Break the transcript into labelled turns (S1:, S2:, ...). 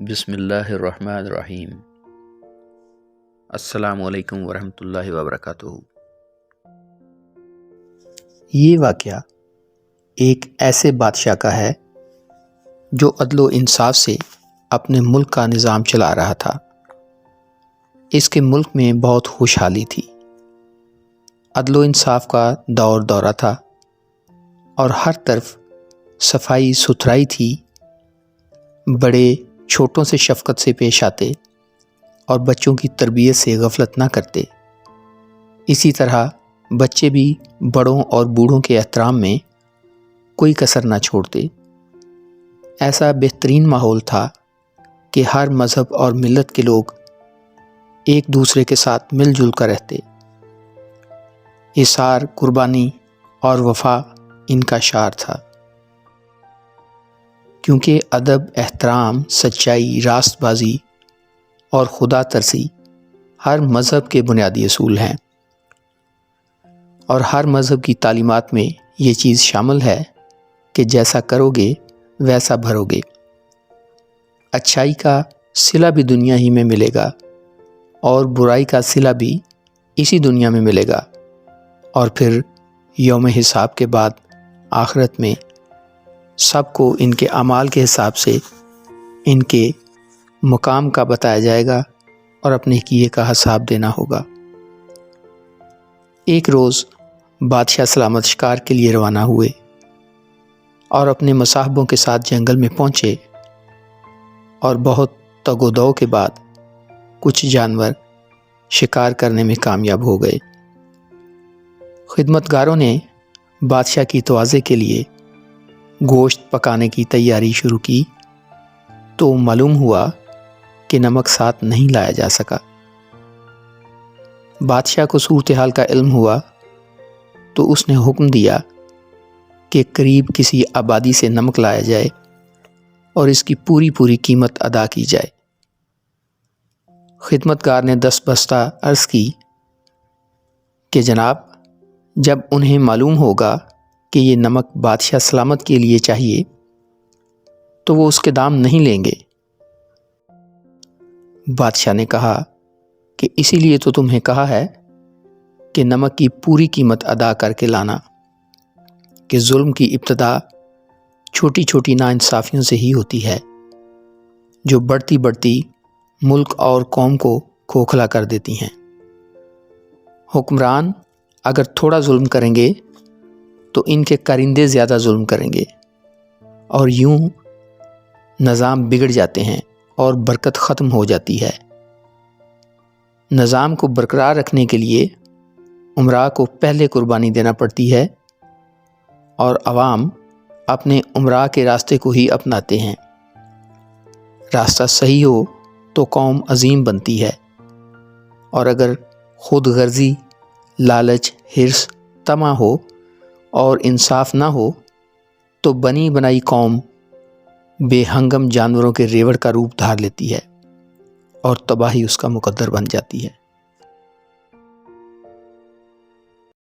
S1: بسم اللہ الرحمن الرحیم۔ السلام علیکم ورحمۃ اللہ وبرکاتہ۔
S2: یہ واقعہ ایک ایسے بادشاہ کا ہے جو عدل و انصاف سے اپنے ملک کا نظام چلا رہا تھا۔ اس کے ملک میں بہت خوشحالی تھی، عدل و انصاف کا دور دورہ تھا اور ہر طرف صفائی ستھرائی تھی۔ بڑے چھوٹوں سے شفقت سے پیش آتے اور بچوں کی تربیت سے غفلت نہ کرتے۔ اسی طرح بچے بھی بڑوں اور بوڑھوں کے احترام میں کوئی کسر نہ چھوڑتے۔ ایسا بہترین ماحول تھا کہ ہر مذہب اور ملت کے لوگ ایک دوسرے کے ساتھ مل جل کر رہتے۔ ایثار، قربانی اور وفا ان کا شعار تھا، کیونکہ ادب، احترام، سچائی، راست بازی اور خدا ترسی ہر مذہب کے بنیادی اصول ہیں، اور ہر مذہب کی تعلیمات میں یہ چیز شامل ہے کہ جیسا کرو گے ویسا بھرو گے۔ اچھائی کا صلہ بھی دنیا ہی میں ملے گا اور برائی کا صلہ بھی اسی دنیا میں ملے گا، اور پھر یوم حساب کے بعد آخرت میں سب کو ان کے اعمال کے حساب سے ان کے مقام کا بتایا جائے گا اور اپنے کیے کا حساب دینا ہوگا۔ ایک روز بادشاہ سلامت شکار کے لیے روانہ ہوئے اور اپنے مصاحبوں کے ساتھ جنگل میں پہنچے، اور بہت تگ و دو کے بعد کچھ جانور شکار کرنے میں کامیاب ہو گئے۔ خدمتگاروں نے بادشاہ کی تواضع کے لیے گوشت پکانے کی تیاری شروع کی تو معلوم ہوا کہ نمک ساتھ نہیں لایا جا سکا۔ بادشاہ کو صورتحال کا علم ہوا تو اس نے حکم دیا کہ قریب کسی آبادی سے نمک لایا جائے اور اس کی پوری قیمت ادا کی جائے۔ خدمتگار نے 10 بستہ عرض کی کہ جناب، جب انہیں معلوم ہوگا کہ یہ نمک بادشاہ سلامت کے لیے چاہیے تو وہ اس کے دام نہیں لیں گے۔ بادشاہ نے کہا کہ اسی لیے تو تمہیں کہا ہے کہ نمک کی پوری قیمت ادا کر کے لانا، کہ ظلم کی ابتدا چھوٹی چھوٹی ناانصافیوں سے ہی ہوتی ہے جو بڑھتی بڑھتی ملک اور قوم کو کھوکھلا کر دیتی ہیں۔ حکمران اگر تھوڑا ظلم کریں گے تو ان کے کارندے زیادہ ظلم کریں گے، اور یوں نظام بگڑ جاتے ہیں اور برکت ختم ہو جاتی ہے۔ نظام کو برقرار رکھنے کے لیے امراء کو پہلے قربانی دینا پڑتی ہے، اور عوام اپنے امراء کے راستے کو ہی اپناتے ہیں۔ راستہ صحیح ہو تو قوم عظیم بنتی ہے، اور اگر خود غرضی، لالچ، حرص، طمع ہو اور انصاف نہ ہو تو بنی بنائی قوم بے ہنگم جانوروں کے ریوڑ کا روپ دھار لیتی ہے اور تباہی اس کا مقدر بن جاتی ہے۔